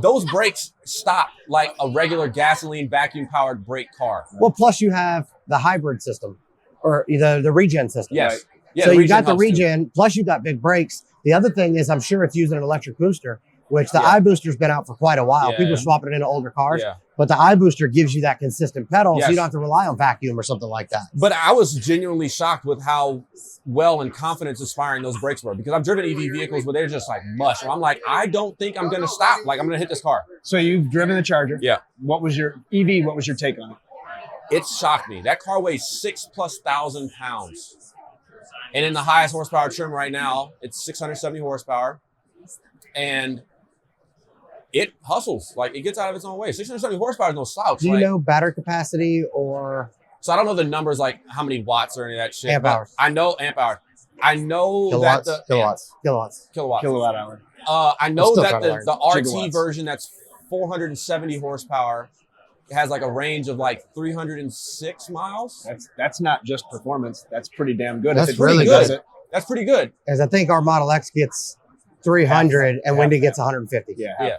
Speaker 2: those brakes stop like a regular gasoline vacuum powered brake car.
Speaker 1: Well, plus you have the hybrid system or the regen system.
Speaker 2: Yes.
Speaker 3: Right.
Speaker 2: Yeah,
Speaker 1: so
Speaker 2: the
Speaker 1: you got the
Speaker 2: helps too.
Speaker 1: regen, plus you got big brakes. The other thing is I'm sure it's using an electric booster, which the
Speaker 2: Yeah.
Speaker 1: iBooster's been out for quite a while.
Speaker 2: Yeah,
Speaker 1: People are
Speaker 2: yeah.
Speaker 1: swapping it into older cars.
Speaker 2: Yeah.
Speaker 1: But the iBooster gives you that consistent pedal, so
Speaker 2: Yes.
Speaker 1: you don't have to rely on vacuum or something like that.
Speaker 2: But I was genuinely shocked with how well and confidence inspiring those brakes were because I've driven EV vehicles where they're just like mush. And I'm like, I don't think I'm going to stop. Like, I'm going to hit this car.
Speaker 3: So you've driven the Charger.
Speaker 2: Yeah.
Speaker 3: What was your EV? What was your take on it?
Speaker 2: It shocked me. That car weighs 6,000+ pounds. And in the highest horsepower trim right now, it's 670 horsepower. And it hustles. Like, it gets out of its own way. 670 horsepower is no slouch.
Speaker 1: Do you
Speaker 2: Like,
Speaker 1: know battery capacity or
Speaker 2: so I don't know the numbers, like how many watts or any of that shit.
Speaker 1: Amp
Speaker 2: but
Speaker 1: hours.
Speaker 2: I know amp hour. I know
Speaker 1: kilowatts?
Speaker 2: that the
Speaker 1: Kilowatts.
Speaker 2: kilowatts.
Speaker 3: Kilowatt hour.
Speaker 2: I know
Speaker 1: still
Speaker 2: that
Speaker 1: trying to learn.
Speaker 2: the RT
Speaker 3: Gigawatts.
Speaker 2: version that's 470 horsepower has like a range of like 306 miles.
Speaker 3: That's not just performance. That's pretty damn good.
Speaker 1: That's
Speaker 3: If it
Speaker 1: really
Speaker 3: does
Speaker 1: good.
Speaker 3: it.
Speaker 2: That's pretty good.
Speaker 1: As I think our Model X gets 300 and
Speaker 3: Half
Speaker 1: Wendy
Speaker 3: that.
Speaker 1: gets 150.
Speaker 3: Yeah.
Speaker 2: Yeah.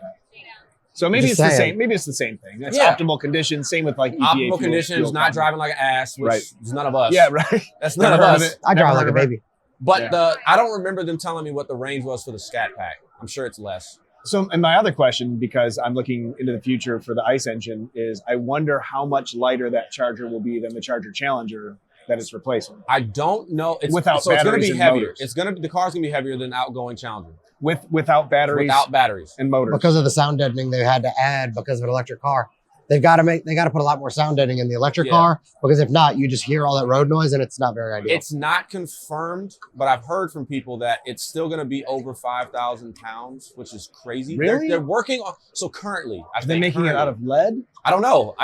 Speaker 3: So maybe
Speaker 1: Just
Speaker 3: it's the
Speaker 1: saying.
Speaker 3: same. Maybe it's the same thing. That's
Speaker 2: Yeah.
Speaker 3: optimal conditions. Same with like EPA
Speaker 2: Optimal
Speaker 3: fuel-
Speaker 2: conditions,
Speaker 3: fuel
Speaker 2: not
Speaker 3: economy.
Speaker 2: driving like an ass, which
Speaker 3: Right.
Speaker 2: is none of us.
Speaker 3: Yeah, right.
Speaker 2: That's none of
Speaker 3: Never heard
Speaker 2: us.
Speaker 3: it.
Speaker 1: I drive
Speaker 3: Never
Speaker 1: like a
Speaker 3: heard of it.
Speaker 1: baby.
Speaker 2: But
Speaker 3: Yeah.
Speaker 2: I don't remember them telling me what the range was for the Scat Pack. I'm sure it's less.
Speaker 3: So, and my other question, because I'm looking into the future for the ICE engine, is I wonder how much lighter that Charger will be than the Charger Challenger that it's replacing.
Speaker 2: I don't know.
Speaker 3: Without
Speaker 2: so it's going to
Speaker 3: batteries
Speaker 2: be
Speaker 3: and
Speaker 2: heavier.
Speaker 3: motors.
Speaker 2: It's going to the car's going to be heavier than outgoing Challenger.
Speaker 3: without batteries
Speaker 2: without batteries.
Speaker 3: and motors.
Speaker 1: Because of the sound deadening they had to add because of an electric car. They got to put a lot more sound deadening in the electric car, because if not, you just hear all that road noise and it's not very ideal.
Speaker 2: It's not confirmed, but I've heard from people that it's still going to be over 5,000 pounds, which is crazy.
Speaker 3: Really?
Speaker 2: They're working on. So currently,
Speaker 3: Are they making it out of lead?
Speaker 2: I don't know.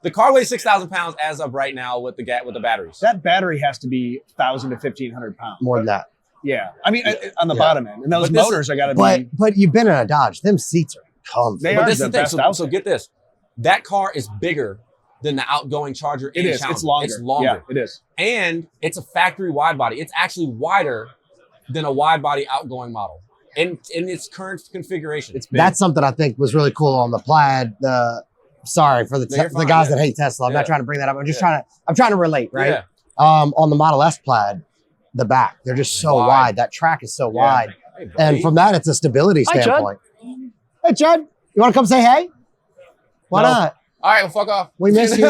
Speaker 2: The car weighs 6,000 pounds as of right now with the batteries.
Speaker 3: That battery has to be 1,000 to 1,500 pounds.
Speaker 1: more than that.
Speaker 3: Yeah, I mean on the bottom end, and those
Speaker 2: But this-
Speaker 3: motors are got to be.
Speaker 1: But you've been in a Dodge. Them seats are comfy.
Speaker 3: They
Speaker 2: But
Speaker 3: are
Speaker 2: this is
Speaker 3: the
Speaker 2: the thing.
Speaker 3: best
Speaker 2: So,
Speaker 3: out
Speaker 2: so
Speaker 3: there.
Speaker 2: get this. That car is bigger than the outgoing Charger.
Speaker 3: It is.
Speaker 2: Challenger.
Speaker 3: It's longer.
Speaker 2: It's longer.
Speaker 3: Yeah, it is.
Speaker 2: And it's a factory wide body. It's actually wider than a wide body outgoing model in its current configuration.
Speaker 3: It's big.
Speaker 1: That's something I think was really cool on the Plaid. Sorry for
Speaker 2: No, you're
Speaker 1: the
Speaker 2: fine,
Speaker 1: guys
Speaker 2: yeah.
Speaker 1: that hate Tesla. I'm
Speaker 2: Yeah.
Speaker 1: not trying to bring that up. I'm trying to relate, right?
Speaker 2: Yeah.
Speaker 1: On the Model S Plaid, the back, they're just so
Speaker 2: Wide.
Speaker 1: wide. That track is so wide.
Speaker 2: Hey, buddy.
Speaker 1: And from that, it's a stability
Speaker 3: Hi, Chud.
Speaker 1: standpoint. Hey, Chud, you want to come say hey? Why
Speaker 3: No.
Speaker 1: not?
Speaker 2: All right, well, fuck off.
Speaker 1: We miss you.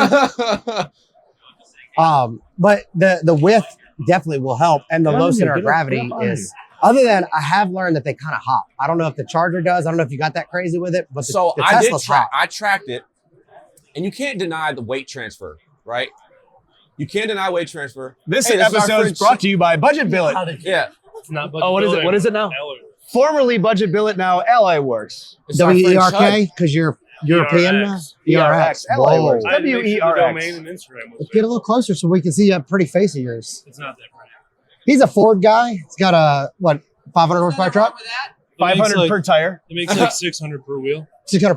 Speaker 1: But the width definitely will help, and the
Speaker 3: Get
Speaker 1: low
Speaker 3: on
Speaker 1: center
Speaker 3: you,
Speaker 1: of
Speaker 3: get up,
Speaker 1: gravity
Speaker 3: get up on
Speaker 1: is. Other than I have learned that they kind of hop. I don't know if the Charger does. I don't know if you got that crazy with it, but
Speaker 2: So
Speaker 1: the
Speaker 2: I did
Speaker 1: Tesla's hop.
Speaker 2: I tracked it, and you can't deny the weight transfer, right? You can't deny weight transfer.
Speaker 3: This
Speaker 2: Hey, is our
Speaker 3: episode is
Speaker 2: friend
Speaker 3: brought to you by Budget Billet.
Speaker 2: Yeah.
Speaker 6: It's not
Speaker 3: Oh, what is it? What is it now? Formerly Budget Billet, now Ally Works.
Speaker 2: It's our friend
Speaker 1: WERK
Speaker 2: Chud.
Speaker 1: because you're European now.
Speaker 6: ERX.
Speaker 3: Ally
Speaker 1: Whoa.
Speaker 3: Works.
Speaker 6: I had to make sure the
Speaker 3: WERX.
Speaker 6: domain and Instagram was
Speaker 1: Let's get a little closer so we can see a pretty face of yours.
Speaker 6: It's not that pretty.
Speaker 1: He's a Ford guy. He's got a 500 horsepower truck,
Speaker 3: 500 per tire.
Speaker 6: It makes like 600 per wheel.
Speaker 1: 600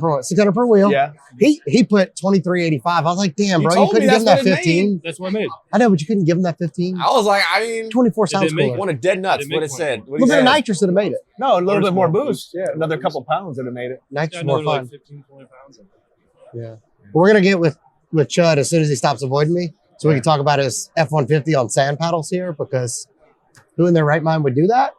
Speaker 1: per wheel.
Speaker 3: Yeah.
Speaker 1: He put 2385. I was like, damn,
Speaker 2: You
Speaker 1: bro, you
Speaker 2: told me
Speaker 1: couldn't give him
Speaker 2: that's
Speaker 1: that
Speaker 2: what it
Speaker 1: 15.
Speaker 6: That's what I made.
Speaker 1: I know, but you couldn't give him that 15.
Speaker 2: I was like, I mean,
Speaker 1: 24 sounds
Speaker 6: didn't make
Speaker 1: cooler.
Speaker 2: one of dead nuts.
Speaker 6: It didn't
Speaker 2: What
Speaker 6: make
Speaker 2: it said.
Speaker 1: A
Speaker 2: What
Speaker 1: little
Speaker 2: he
Speaker 1: bit of
Speaker 2: said.
Speaker 1: nitrous would have made it.
Speaker 3: No, a little
Speaker 6: There's
Speaker 3: bit more
Speaker 6: more
Speaker 3: boost. Yeah, another couple pounds would have made it.
Speaker 1: Nitrous
Speaker 6: Got
Speaker 1: more
Speaker 6: another
Speaker 1: fun.
Speaker 6: like 15, 20 pounds.
Speaker 1: Yeah. We're gonna get with Chud as soon as he stops avoiding me, so we can talk about his F-150 on sand paddles here, because who in their right mind would do that?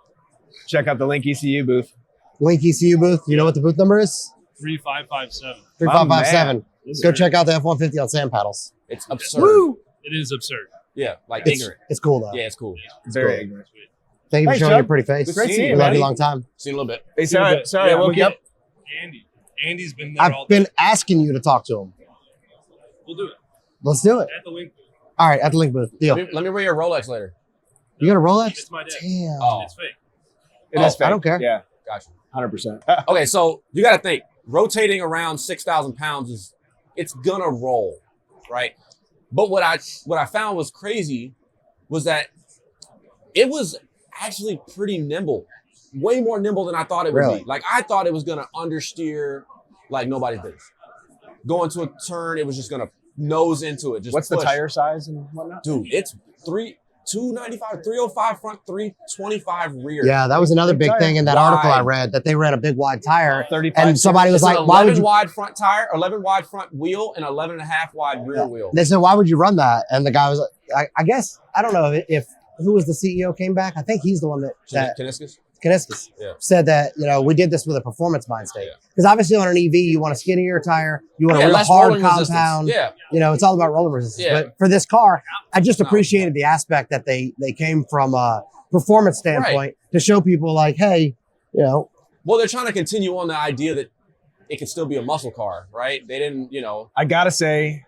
Speaker 3: Check out the Link ECU booth.
Speaker 1: Link ECU booth. You know what the booth number is?
Speaker 6: 3557.
Speaker 1: 3557.
Speaker 6: Yes,
Speaker 1: Go
Speaker 6: sir.
Speaker 1: check out the F-150 on sand paddles.
Speaker 2: It's absurd.
Speaker 1: Woo!
Speaker 6: It is absurd.
Speaker 2: Yeah, like
Speaker 1: It's,
Speaker 2: ignorant.
Speaker 1: it's cool though.
Speaker 2: Yeah, it's cool.
Speaker 3: Very
Speaker 1: cool.
Speaker 3: ignorant.
Speaker 1: Thank you for
Speaker 3: Thanks,
Speaker 1: showing
Speaker 3: Chud.
Speaker 1: your pretty face.
Speaker 2: Great seeing you,
Speaker 1: We love
Speaker 2: buddy.
Speaker 1: you a long time.
Speaker 2: Seen a little bit.
Speaker 3: Hey,
Speaker 6: See you in a
Speaker 3: sorry,
Speaker 6: bit.
Speaker 3: sorry, I
Speaker 6: Yeah,
Speaker 3: woke you up.
Speaker 6: Andy. Andy's been there all
Speaker 1: I've
Speaker 6: day.
Speaker 1: been asking you to talk to him.
Speaker 6: We'll do it.
Speaker 1: Let's do it.
Speaker 6: At the link.
Speaker 1: All right, at the Link booth. Deal.
Speaker 2: Let me wear your Rolex later.
Speaker 1: You got a Rolex?
Speaker 6: It's my day.
Speaker 1: Damn.
Speaker 2: Oh,
Speaker 6: It's fake.
Speaker 3: It
Speaker 2: Oh,
Speaker 3: is fake.
Speaker 1: I don't care.
Speaker 3: Yeah,
Speaker 2: gotcha.
Speaker 3: 100%.
Speaker 2: Okay, so you got to think rotating around 6,000 pounds it's gonna roll, right? But what I found was crazy was that it was actually pretty nimble, way more nimble than I thought it would
Speaker 1: Really?
Speaker 2: be. Like I thought it was gonna understeer like nobody's business. Going to a turn, it was just gonna nose into it. Just
Speaker 3: What's the
Speaker 2: push.
Speaker 3: tire size and whatnot?
Speaker 2: Dude, it's 295, 305 front, 325 rear.
Speaker 1: Yeah, that was another big
Speaker 3: tire.
Speaker 1: thing in that article I
Speaker 2: Wide.
Speaker 1: read, that they ran a big wide tire,
Speaker 3: 35
Speaker 1: and somebody was
Speaker 2: It's an
Speaker 1: like, "Why
Speaker 2: 11
Speaker 1: would you?"
Speaker 2: wide front tire, 11 wide front wheel, and 11 and a half wide rear wheel.
Speaker 1: They said, "Why would you run that?" And the guy was, I guess, I don't know if who was the CEO came back. I think he's the one that
Speaker 2: Kinesis?
Speaker 1: Kaniskis
Speaker 2: Yeah.
Speaker 1: said that, we did this with a performance mind state.
Speaker 2: Yeah.
Speaker 1: Because obviously on an EV, you want a skinnier tire, you want a
Speaker 2: Yeah,
Speaker 1: real
Speaker 2: less
Speaker 1: hard
Speaker 2: rolling resistance.
Speaker 1: compound.
Speaker 2: Yeah.
Speaker 1: It's all about rolling resistance.
Speaker 2: Yeah.
Speaker 1: But for this car, I just
Speaker 2: No.
Speaker 1: appreciated the aspect that they came from a performance standpoint to show people like, hey,
Speaker 2: Well, they're trying to continue on the idea that it can still be a muscle car, right? They didn't,
Speaker 3: I gotta say,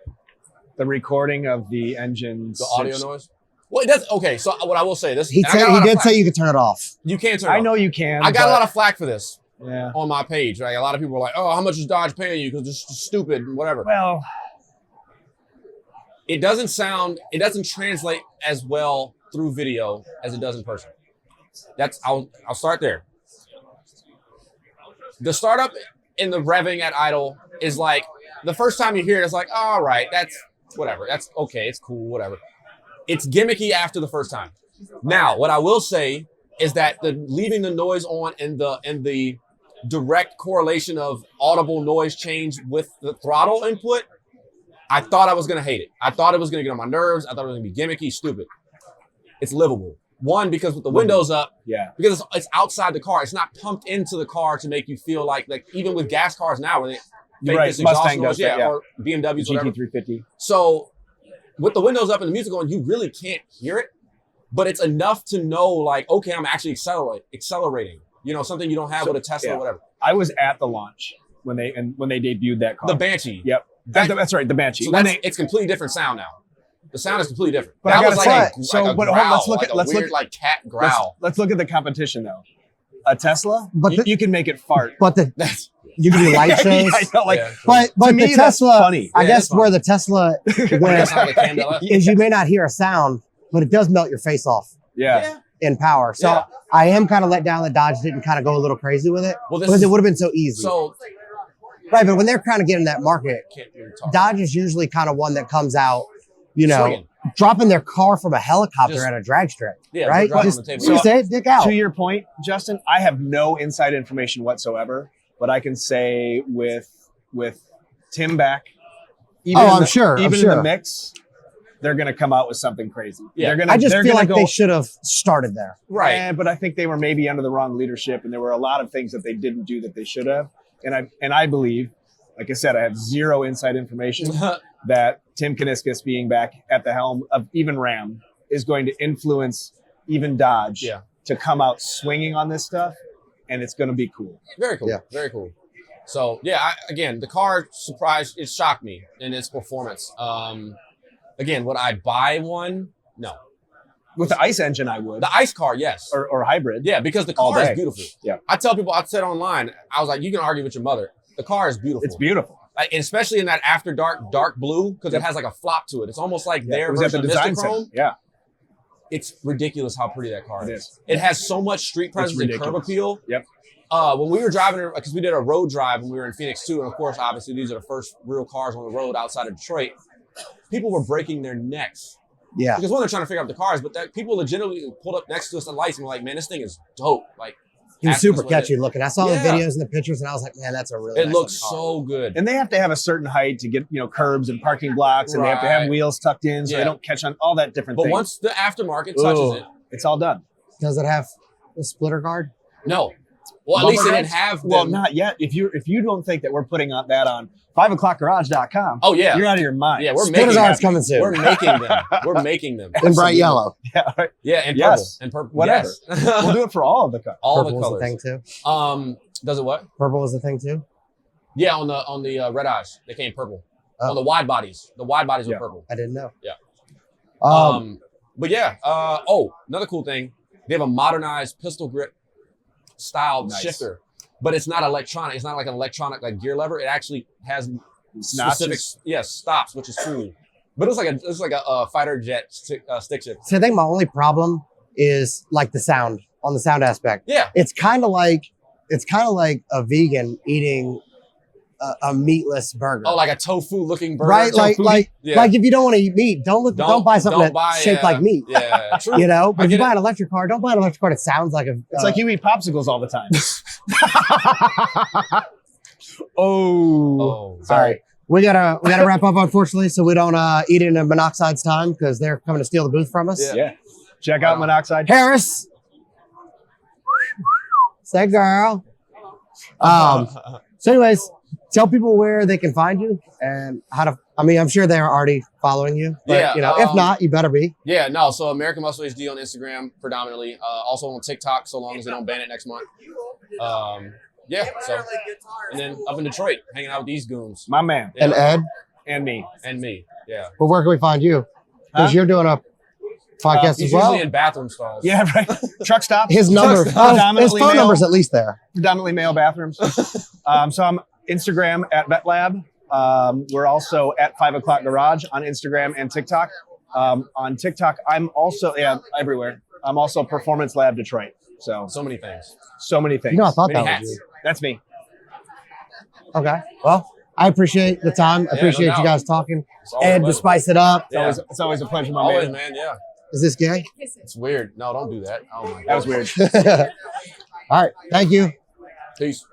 Speaker 3: the recording of the engine,
Speaker 2: the audio noise. Well, it does. Okay, so what I will say this,
Speaker 1: he
Speaker 2: and I got a lot
Speaker 1: did
Speaker 2: of
Speaker 1: say
Speaker 2: flack.
Speaker 1: you could turn it off.
Speaker 2: You can't turn it
Speaker 3: I
Speaker 2: off.
Speaker 3: know you can.
Speaker 2: I got
Speaker 3: but-
Speaker 2: a lot of flack for this
Speaker 3: Yeah.
Speaker 2: on my page. Right? A lot of people were like, "Oh, how much is Dodge paying you? Because it's stupid and whatever."
Speaker 3: Well,
Speaker 2: It doesn't translate as well through video as it does in person. I'll start there. The startup and the revving at idle is like the first time you hear it, it's like, all right, that's whatever. That's okay, it's cool, whatever. It's gimmicky after the first time. Now, what I will say is that leaving the noise on and the direct correlation of audible noise change with the throttle input, I thought I was gonna hate it. I thought it was gonna get on my nerves. I thought it was gonna be gimmicky, stupid. It's livable. One, because with the windows up,
Speaker 3: yeah.
Speaker 2: because it's outside the car. It's not pumped into the car to make you feel like even with gas cars now, where they make
Speaker 3: Right,
Speaker 2: this exhaust
Speaker 3: Mustang
Speaker 2: noise,
Speaker 3: does that, yeah.
Speaker 2: or BMWs, whatever.
Speaker 3: GT350.
Speaker 2: So with the windows up and the music going, you really can't hear it, but it's enough to know like, okay, I'm actually accelerating. You know, something you don't have with a Tesla or whatever.
Speaker 3: I was at the launch when they debuted that car.
Speaker 2: The Banshee.
Speaker 3: Yep. That's right, the Banshee.
Speaker 2: So it's completely different sound now. The sound is completely different.
Speaker 3: But
Speaker 2: that
Speaker 3: I gotta
Speaker 2: was
Speaker 3: say,
Speaker 2: like a
Speaker 3: but
Speaker 2: growl,
Speaker 3: let's look
Speaker 2: like
Speaker 3: at
Speaker 2: a weird, like cat growl.
Speaker 3: Let's look at the competition though. A Tesla,
Speaker 1: But
Speaker 3: you can make it fart.
Speaker 1: But
Speaker 2: That's
Speaker 1: you can do light shows.
Speaker 3: Yeah, I know, like,
Speaker 2: yeah.
Speaker 1: But
Speaker 3: to me,
Speaker 1: the
Speaker 3: that's
Speaker 1: Tesla,
Speaker 3: funny.
Speaker 1: I
Speaker 2: Yeah,
Speaker 1: guess
Speaker 2: it's fun.
Speaker 1: where the Tesla
Speaker 2: That's
Speaker 1: where
Speaker 2: like a Candela.
Speaker 1: is you may not hear a sound, but it does melt your face off
Speaker 3: Yeah.
Speaker 1: in power. So
Speaker 2: Yeah.
Speaker 1: I am kind of let down that Dodge didn't kind of go a little crazy with it
Speaker 2: Well, this
Speaker 1: because
Speaker 2: is-
Speaker 1: it would have been so easy.
Speaker 2: So
Speaker 1: Right, but when they're kind of getting that market,
Speaker 2: can't really talk.
Speaker 1: Dodge is usually kind of one that comes out, you know,
Speaker 2: Swinging.
Speaker 1: dropping their car from a helicopter
Speaker 2: Just-
Speaker 1: at a drag strip.
Speaker 2: Yeah,
Speaker 1: right?
Speaker 2: drop it on
Speaker 1: Just,
Speaker 2: the table.
Speaker 1: just say it, dick out.
Speaker 3: To your point, Justin, I have no inside information whatsoever, but I can say with Tim back, even
Speaker 1: Oh,
Speaker 3: in
Speaker 1: I'm
Speaker 3: the,
Speaker 1: sure, I'm
Speaker 3: even in
Speaker 1: sure.
Speaker 3: the mix, they're going to come out with something crazy.
Speaker 2: Yeah.
Speaker 3: They're gonna,
Speaker 1: I just
Speaker 3: they're
Speaker 1: feel
Speaker 3: gonna
Speaker 1: like
Speaker 3: go,
Speaker 1: they should have started there.
Speaker 2: Right.
Speaker 3: But I think they were maybe under the wrong leadership, and there were a lot of things that they didn't do that they should have. And I believe, like I said, I have zero inside information that Tim Kuniskis being back at the helm of even Ram is going to influence even Dodge
Speaker 2: Yeah.
Speaker 3: to come out swinging on this stuff, and it's going to be cool.
Speaker 2: Very cool.
Speaker 1: Yeah.
Speaker 2: Very cool. So yeah, again, the car surprised, it shocked me in its performance. Again, would I buy one? No.
Speaker 3: With the ICE engine, I would,
Speaker 2: The ICE car, yes.
Speaker 3: or hybrid.
Speaker 2: Yeah, because the
Speaker 3: All
Speaker 2: car is
Speaker 3: day.
Speaker 2: beautiful.
Speaker 3: Yeah.
Speaker 2: I tell people, I said online, I was like, you can argue with your mother. The car is beautiful.
Speaker 3: It's beautiful.
Speaker 2: Like, and especially in that after dark blue, because it has like a flop to it. It's almost like
Speaker 3: Yeah,
Speaker 2: their
Speaker 3: it was at
Speaker 2: version
Speaker 3: the
Speaker 2: of
Speaker 3: design
Speaker 2: Mr.
Speaker 3: center.
Speaker 2: Chrome.
Speaker 3: Yeah,
Speaker 2: It's ridiculous how pretty that car
Speaker 3: it
Speaker 2: is.
Speaker 3: is.
Speaker 2: It has so much street presence and curb
Speaker 3: ridiculous.
Speaker 2: appeal.
Speaker 3: Yep.
Speaker 2: When we were driving, because we did a road drive when we were in Phoenix too, and of course, obviously, these are the first real cars on the road outside of Detroit. People were breaking their necks
Speaker 1: Yeah.
Speaker 2: because one, they're trying to figure out the cars, but that people legitimately pulled up next to us at lights and were like, "Man, this thing is dope!" Like,
Speaker 1: He was
Speaker 2: asking us
Speaker 1: super
Speaker 2: what
Speaker 1: catchy looking. I saw
Speaker 2: Yeah.
Speaker 1: the videos and the pictures, and I was like, man, that's a really
Speaker 2: It
Speaker 1: nice
Speaker 2: looks
Speaker 1: looking car.
Speaker 2: so good.
Speaker 3: and they have to have a certain height to get curbs and parking blocks, and they have to have
Speaker 2: Right.
Speaker 3: wheels tucked in so
Speaker 2: Yeah.
Speaker 3: they don't catch on all that different
Speaker 2: But
Speaker 3: things.
Speaker 2: once the aftermarket touches
Speaker 3: Ooh,
Speaker 2: it,
Speaker 3: it's all done.
Speaker 1: Does it have a splitter guard?
Speaker 2: no. Well, at least they
Speaker 3: Bumper
Speaker 2: didn't
Speaker 3: guards?
Speaker 2: have them.
Speaker 3: Well, not yet. If you don't think that we're putting on that on 5o'clockgarage.com,
Speaker 2: Oh yeah,
Speaker 3: you're out of your mind.
Speaker 2: yeah. We're
Speaker 1: Splitter
Speaker 2: making
Speaker 1: guard's
Speaker 2: them.
Speaker 1: coming soon.
Speaker 2: We're making them. We're making them.
Speaker 1: In bright yellow.
Speaker 3: Yeah, right.
Speaker 2: Yeah, and
Speaker 3: Yes.
Speaker 2: purple. And purple.
Speaker 3: Whatever.
Speaker 2: Yes.
Speaker 3: We'll do it for all of the cars.
Speaker 2: All
Speaker 1: Purple
Speaker 2: the
Speaker 1: was
Speaker 2: colors.
Speaker 1: the thing too.
Speaker 2: Does it what?
Speaker 1: Purple was the thing too.
Speaker 2: Yeah, on the red eyes, they came purple.
Speaker 1: Oh.
Speaker 2: On the wide bodies
Speaker 3: Yeah.
Speaker 2: were purple.
Speaker 1: I didn't know.
Speaker 2: Yeah.
Speaker 1: Um,
Speaker 2: But yeah. Another cool thing, they have a modernized pistol grip style
Speaker 3: Nice.
Speaker 2: shifter, but it's not electronic. It's not like an electronic like gear lever. It actually has specific
Speaker 3: Notches.
Speaker 2: stops, which is cool. But it's like a fighter jet stick shift.
Speaker 1: so I think my only problem is like the sound on the sound aspect.
Speaker 2: Yeah.
Speaker 1: It's kind of like a vegan eating a meatless burger.
Speaker 2: Oh, like a tofu looking burger.
Speaker 1: right? Like
Speaker 2: Yeah.
Speaker 1: like if you don't want to eat meat, don't buy something
Speaker 2: don't
Speaker 1: that's shaped like meat.
Speaker 2: Yeah, true.
Speaker 1: You know,
Speaker 2: I
Speaker 1: but if you
Speaker 2: get
Speaker 1: buy
Speaker 2: it.
Speaker 1: an electric car, don't buy an electric car that sounds like a.
Speaker 3: It's like you eat popsicles all the time. Oh.
Speaker 2: Oh,
Speaker 1: All right, we gotta wrap up, unfortunately, so we don't eat into Monoxide's time because they're coming to steal the booth from us.
Speaker 2: Yeah.
Speaker 3: Yeah. Check out Monoxide.
Speaker 1: Harris, say girl. So, anyways, tell people where they can find you and how to. I mean, I'm sure they're already following you, but
Speaker 2: Yeah,
Speaker 1: you know, if not, you better be.
Speaker 2: Yeah, no. So American Muscle HD on Instagram predominantly. Also on TikTok, so long as they don't ban it next month. Yeah. So, and then up in Detroit, hanging out with these goons.
Speaker 3: My man.
Speaker 2: Yeah.
Speaker 1: And Ed,
Speaker 3: And me.
Speaker 2: And me. Yeah.
Speaker 1: but where can we find you? Because
Speaker 3: Huh?
Speaker 1: you're doing a podcast
Speaker 2: He's
Speaker 1: as well.
Speaker 2: usually in bathroom stalls.
Speaker 3: Yeah, right. Truck stops.
Speaker 1: His number, his
Speaker 3: Predominantly
Speaker 1: phone
Speaker 3: male.
Speaker 1: number's at least there.
Speaker 3: Predominantly male bathrooms. So I'm Instagram at VetLab. We're also at 5 o'clock garage on Instagram and TikTok. On TikTok, I'm also everywhere. I'm also Performance Lab Detroit. So
Speaker 2: So many things.
Speaker 3: so many things.
Speaker 1: You know, I thought
Speaker 2: Many
Speaker 1: that was
Speaker 2: hats.
Speaker 1: you.
Speaker 3: That's me.
Speaker 1: Okay. Well, I appreciate the time. I
Speaker 2: Yeah, no
Speaker 1: appreciate
Speaker 2: doubt.
Speaker 1: you guys talking.
Speaker 2: It's always a
Speaker 1: Ed, to
Speaker 2: pleasure.
Speaker 1: spice it up.
Speaker 2: Yeah.
Speaker 3: It's always a pleasure, my
Speaker 2: Always,
Speaker 3: man.
Speaker 2: man. Yeah.
Speaker 1: Is this gay?
Speaker 2: It's weird. No, don't do that. Oh my God.
Speaker 3: That was weird.
Speaker 1: All right. Thank you.
Speaker 2: Peace.